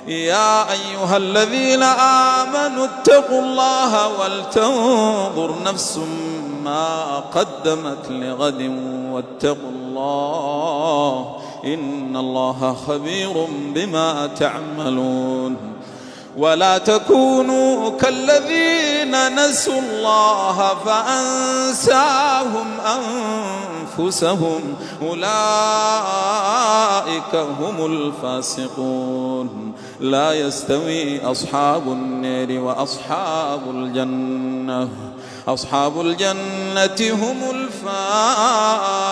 يا أيها الذين آمنوا اتقوا الله ولتنظر نفس ما قدمت لغد واتقوا الله إن الله خبير بما تعملون. ولا تكونوا كالذين نسوا الله فأنساهم أنفسهم أولئك هم الفاسقون. لا يستوي أصحاب النار وأصحاب الجنة أصحاب الجنة هم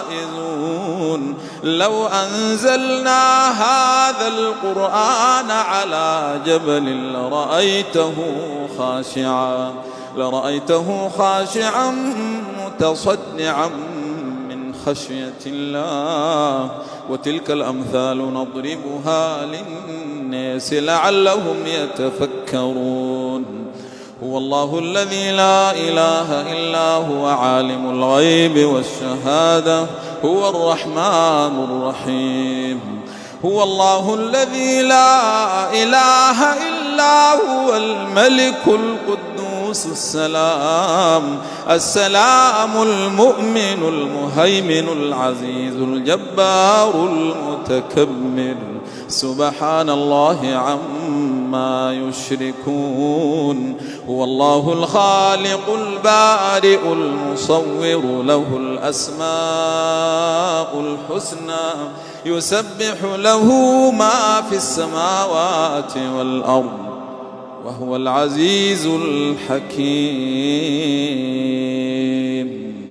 الفائزون. لو أنزلنا هذا القرآن على جبل لرأيته خاشعا متصدعا من خشية الله. وتلك الأمثال نضربها للناس لعلهم يتفكرون. هو الله الذي لا إله إلا هو عالم الغيب والشهادة هو الرحمن الرحيم. هو الله الذي لا إله إلا هو الملك القدوس السلام المؤمن المهيمن العزيز الجبار المتكبر. سبحان الله عما يشركون. هو الله الخالق البارئ المصور له الأسماء الحسنى يسبح له ما في السماوات والأرض وهو العزيز الحكيم.